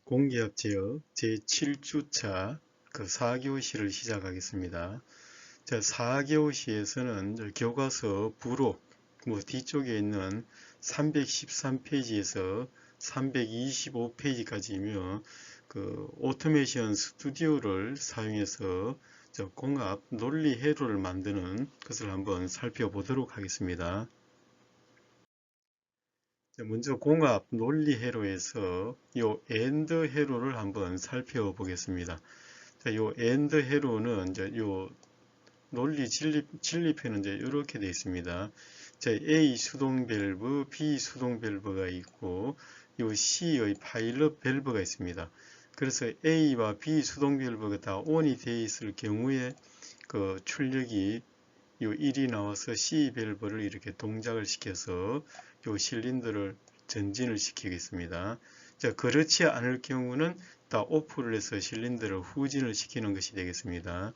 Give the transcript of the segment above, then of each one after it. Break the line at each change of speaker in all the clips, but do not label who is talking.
공기압 제어 제7주차 그 4교시를 시작하겠습니다. 자, 4교시에서는 교과서 부록 뒤쪽에 있는 313페이지에서 325페이지까지이며 그 오토메이션 스튜디오를 사용해서 공합 논리 회로를 만드는 것을 한번 살펴보도록 하겠습니다. 먼저 공합 논리 회로에서 요 AND 회로를 한번 살펴보겠습니다. 자, 요 AND 회로는 이제 요 논리 진립회는 이제 이렇게 되어 있습니다. 자, A 수동 밸브, B 수동 밸브가 있고 요 C의 파일럿 밸브가 있습니다. 그래서 A와 B 수동 밸브가 다 ON이 되어 있을 경우에 그 출력이 요 1이 나와서 C 밸브를 이렇게 동작을 시켜서 요 실린더를 전진을 시키겠습니다. 자, 그렇지 않을 경우는 다 오프를 해서 실린더를 후진을 시키는 것이 되겠습니다.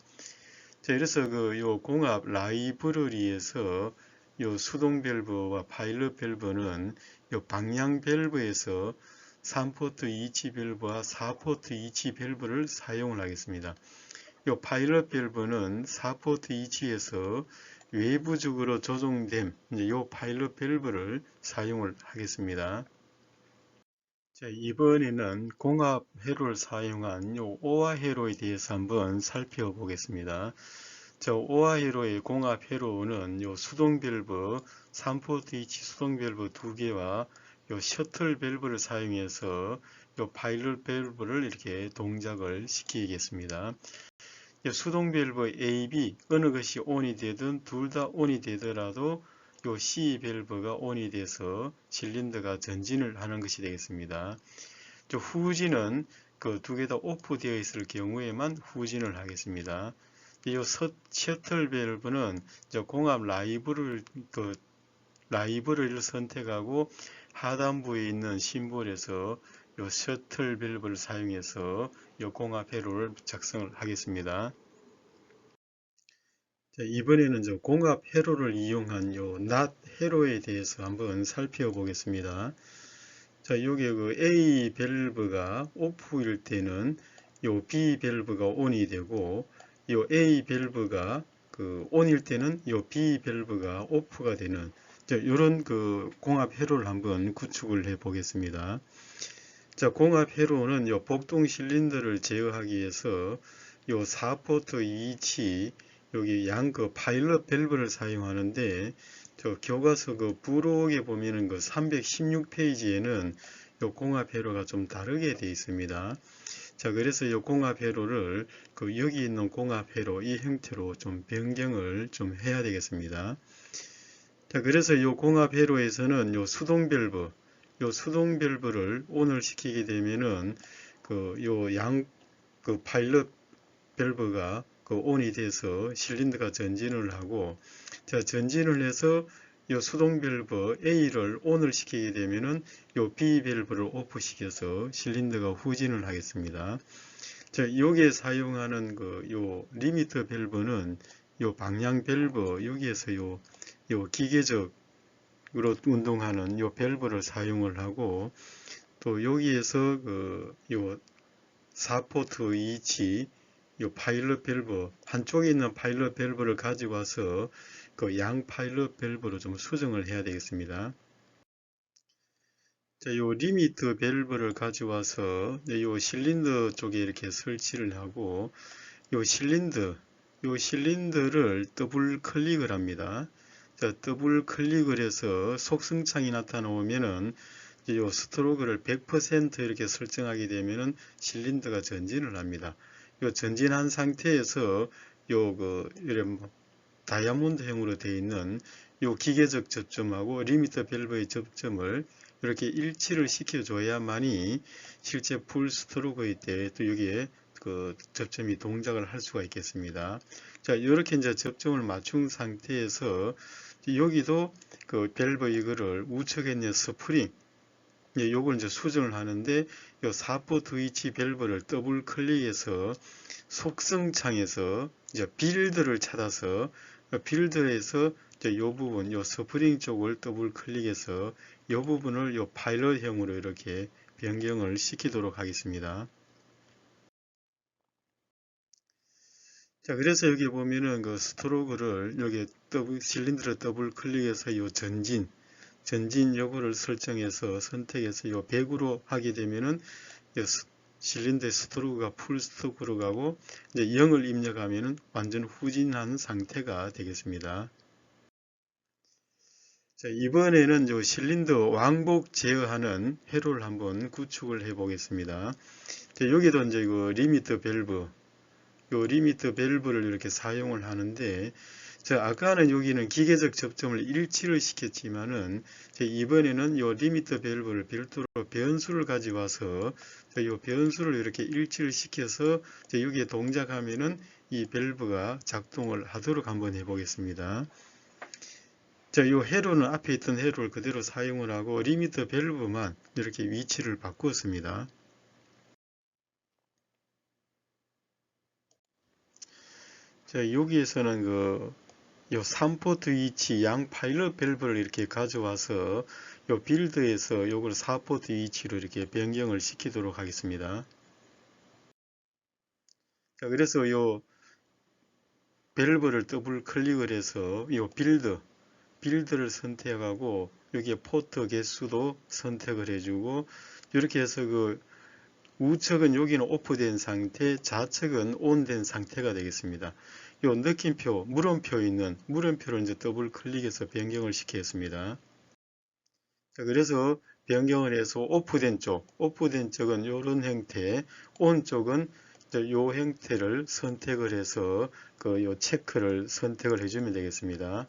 자, 그래서 요 공합 라이브러리에서 요 수동 밸브와 파일럿 밸브는 요 방향 밸브에서 3포트 이치 밸브와 4포트 이치 밸브를 사용을 하겠습니다. 요 파일럿 밸브는 4포트 이치에서 외부적으로 조종된 요 파일럿 밸브를 사용을 하겠습니다. 자, 이번에는 공합 회로를 사용한 요 오화 회로에 대해서 한번 살펴보겠습니다. 자, 오화 회로의 공합 회로는 요 수동 밸브 3포트 이치 수동 밸브 2개와 요 셔틀 밸브를 사용해서 요 파일럿 밸브를 이렇게 동작을 시키겠습니다. 수동 밸브 A, B 어느 것이 ON이 되든 둘 다 ON이 되더라도 요 C 밸브가 ON이 돼서 실린더가 전진을 하는 것이 되겠습니다. 후진은 그 두 개 다 오프 되어 있을 경우에만 후진을 하겠습니다. 이 셔틀 밸브는 공합 라이브러리를 선택하고 하단부에 있는 심볼에서 요 셔틀 밸브를 사용해서 요 공합 회로를 작성을 하겠습니다. 자, 이번에는 공합 회로를 이용한 요 NOT 회로에 대해서 한번 살펴보겠습니다. 자, 여기 그 A 밸브가 오프일 때는 요 B 밸브가 ON이 되고 요 A 밸브가 그 ON일 때는 요 B 밸브가 오프가 되는 이런 그 공합 회로를 한번 구축을 해 보겠습니다. 자, 공합 회로는 요 복동 실린더를 제어하기 위해서 요 4포트 2치 여기 양 그 파일럿 밸브를 사용하는데 저 교과서 그 부록에 보면은 그 316페이지에는 요 공합 회로가 좀 다르게 되어 있습니다. 자, 그래서 요 공합 회로를 그 여기 있는 공합 회로 이 형태로 좀 변경을 좀 해야 되겠습니다. 자, 그래서 요 공합 회로에서는 요 수동 밸브를 ON을 시키게 되면은 그 파일럿 밸브가 ON이 돼서 실린더가 전진을 하고, 자, 전진을 해서 요 수동 밸브 A를 ON을 시키게 되면은 요 B 밸브를 오프 시켜서 실린더가 후진을 하겠습니다. 자, 여기에 사용하는 요 리미터 밸브는 요 방향 밸브 여기에서 요 기계적으로 운동하는 요 밸브를 사용을 하고, 또 여기에서 요 4포트 이치 요 파일럿 밸브 한쪽에 있는 파일럿 밸브를 가져와서 그 양 파일럿 밸브로 좀 수정을 해야 되겠습니다. 자, 요 리미트 밸브를 가져와서 요 실린더 쪽에 이렇게 설치를 하고 요 실린더를 더블 클릭을 합니다. 자, 더블 클릭을 해서 속성창이 나타나오면은 요 스트로크를 100% 이렇게 설정하게 되면은 실린더가 전진을 합니다. 요 전진한 상태에서 이런 다이아몬드형으로 되어 있는 요 기계적 접점하고 리미터 밸브의 접점을 이렇게 일치를 시켜줘야만이 실제 풀 스트로크의 때 또 여기에 그 접점이 동작을 할 수가 있겠습니다. 자, 이렇게 이제 접점을 맞춘 상태에서 여기도 그 밸브 이거를 우측에 있는 스프링 요걸 이제 수정을 하는데 요 4포트 위치 밸브를 더블 클릭해서 속성창에서 이제 빌드를 찾아서 빌드에서 요 부분 요 스프링 쪽을 더블 클릭해서 요 부분을 요 파일럿형으로 이렇게 변경을 시키도록 하겠습니다. 자, 그래서 여기 보면은 그 스트로크를 여기 실린더를 더블 클릭해서 이 전진 요구를 설정해서 선택해서 이 100으로 하게 되면은 실린더의 스트로크가 풀 스트로크로 가고 이제 0을 입력하면은 완전 후진한 상태가 되겠습니다. 자, 이번에는 요 실린더 왕복 제어하는 회로를 한번 구축을 해 보겠습니다. 자, 여기도 이제 그 리미터 밸브, 요 리미터 밸브를 이렇게 사용을 하는데, 자, 아까는 여기는 기계적 접점을 일치를 시켰지만은, 이번에는 요 리미터 밸브를 별도로 변수를 가져와서, 요 변수를 이렇게 일치를 시켜서, 여기에 동작하면은 이 밸브가 작동을 하도록 한번 해보겠습니다. 자, 요 회로는 앞에 있던 회로를 그대로 사용을 하고 리미터 밸브만 이렇게 위치를 바꾸었습니다. 자, 여기에서는 요 3포트 위치 양 파일럿 밸브를 이렇게 가져와서 요 빌드에서 요걸 4포트 위치로 이렇게 변경을 시키도록 하겠습니다. 자, 그래서 요 밸브를 더블 클릭을 해서 요 빌드를 선택하고 여기에 포트 개수도 선택을 해주고 이렇게 해서 그 우측은 여기는 오프된 상태, 좌측은 온된 상태가 되겠습니다. 요 느낌표, 물음표 있는 물음표를 이제 더블 클릭해서 변경을 시키겠습니다. 자, 그래서 변경을 해서 오프된 쪽은 이런 형태, 온 쪽은 요 형태를 선택을 해서 요 체크를 선택을 해주면 되겠습니다.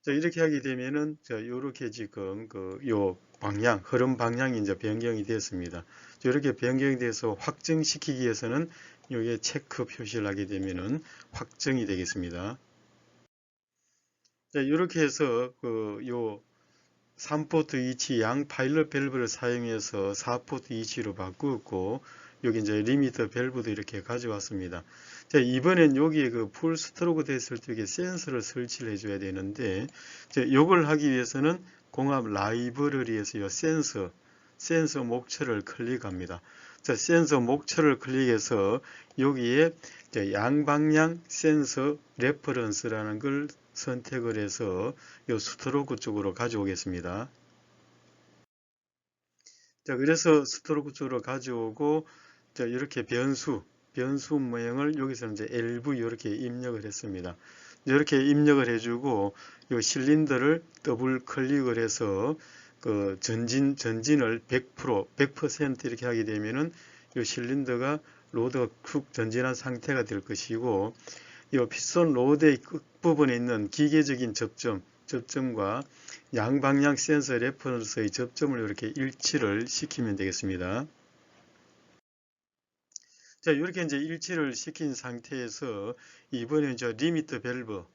자, 이렇게 하게 되면은 요렇게 지금 요 방향, 흐름 방향이 이제 변경이 되었습니다. 이렇게 변경이 돼서 확정시키기 위해서는 여기에 체크 표시를 하게 되면은 확정이 되겠습니다. 자, 이렇게 해서 요 3포트 위치 양 파일럿 밸브를 사용해서 4포트 위치로 바꾸었고 여기 이제 리미터 밸브도 이렇게 가져왔습니다. 자, 이번엔 여기에 그 풀 스트로크 됐을 때 센서를 설치를 해줘야 되는데 이걸 하기 위해서는 공합 라이브러리에서 이 센서 목차를 클릭합니다. 자, 센서 목차를 클릭해서 여기에 양방향 센서 레퍼런스라는 걸 선택을 해서 이 스트로크 쪽으로 가져오겠습니다. 자, 그래서 스트로크 쪽으로 가져오고 자, 이렇게 변수 모형을 여기서 이제 LV 이렇게 입력을 했습니다. 이렇게 입력을 해주고 이 실린더를 더블 클릭을 해서 그 전진을 100% 이렇게 하게 되면은 이 실린더가 로드가 쿡 전진한 상태가 될 것이고 이 피스톤 로드의 끝부분에 있는 기계적인 접점과 양방향 센서 레퍼런스의 접점을 이렇게 일치를 시키면 되겠습니다. 자, 이렇게 이제 일치를 시킨 상태에서 이번에 이제 리미터 밸브,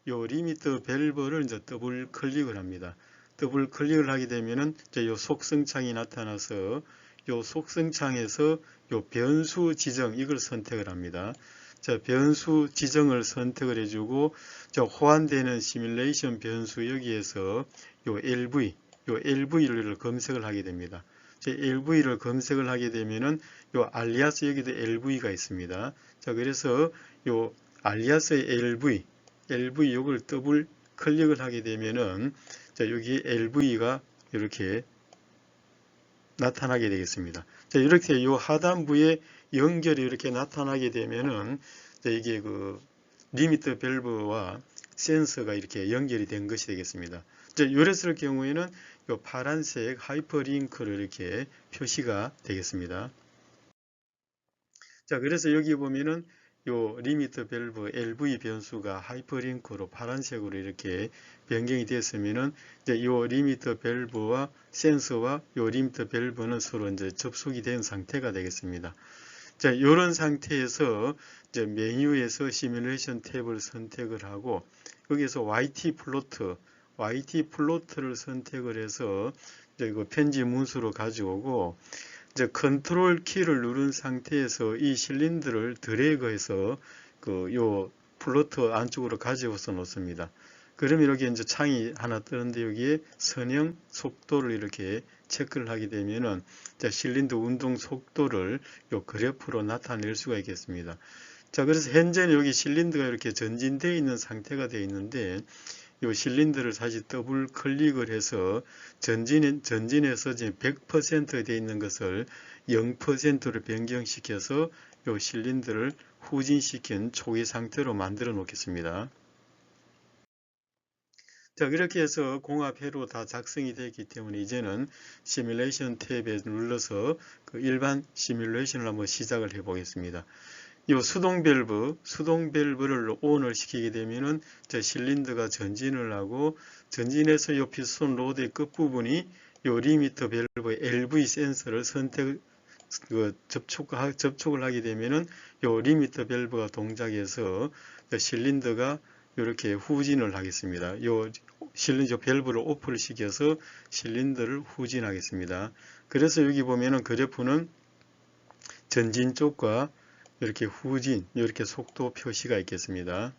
요 리미터 밸브를 이제 더블 클릭을 합니다. 더블 클릭을 하게 되면은 이제 요 속성창이 나타나서 요 속성창에서 요 변수 지정 이걸 선택을 합니다. 자, 변수 지정을 선택을 해주고 호환되는 시뮬레이션 변수 여기에서 요 LV를 검색을 하게 됩니다. LV를 검색을 하게 되면은 요 알리아스 여기도 LV가 있습니다. 자, 그래서 요 알리아스의 LV 요걸 더블 클릭을 하게 되면은 자, 여기 LV가 이렇게 나타나게 되겠습니다. 자, 이렇게 요 하단부에 연결이 이렇게 나타나게 되면은 이게 그 리미터 밸브와 센서가 이렇게 연결이 된 것이 되겠습니다. 요랬을 경우에는 요 파란색 하이퍼링크를 이렇게 표시가 되겠습니다. 자, 그래서 여기 보면은 요 리미터 밸브 LV 변수가 하이퍼링크로 파란색으로 이렇게 변경이 되었으면은 이제 요 리미터 밸브와 센서와 요 리미터 밸브는 서로 이제 접속이 된 상태가 되겠습니다. 자, 이런 상태에서 이제 메뉴에서 시뮬레이션 탭을 선택을 하고 여기서 YT 플로트를 선택을 해서 이제 그 편집 문수로 가져오고 이제 컨트롤 키를 누른 상태에서 이 실린더를 드래그해서 요 플로트 안쪽으로 가져와서 놓습니다. 그러면 여기 이제 창이 하나 뜨는데 여기에 선형 속도를 이렇게 체크를 하게 되면은 실린더 운동 속도를 요 그래프로 나타낼 수가 있겠습니다. 자, 그래서 현재는 여기 실린더가 이렇게 전진되어 있는 상태가 되어 있는데 이 실린더를 다시 더블 클릭을 해서 전진해서 지금 100% 되어 있는 것을 0%로 변경시켜서 이 실린더를 후진시킨 초기 상태로 만들어 놓겠습니다. 자, 그렇게 해서 공합 회로 다 작성이 되었기 때문에 이제는 시뮬레이션 탭에 눌러서 그 일반 시뮬레이션을 한번 시작을 해 보겠습니다. 이 수동 밸브를 ON을 시키게 되면은 실린더가 전진을 하고 전진해서 이 피스톤 로드의 끝부분이 이 리미터 밸브의 LV 센서를 접촉을 하게 되면은 이 리미터 밸브가 동작해서 실린더가 이렇게 후진을 하겠습니다. 이 실린더 밸브를 오프를 시켜서 실린더를 후진하겠습니다. 그래서 여기 보면은 그래프는 전진 쪽과 이렇게 후진, 이렇게 속도 표시가 있겠습니다.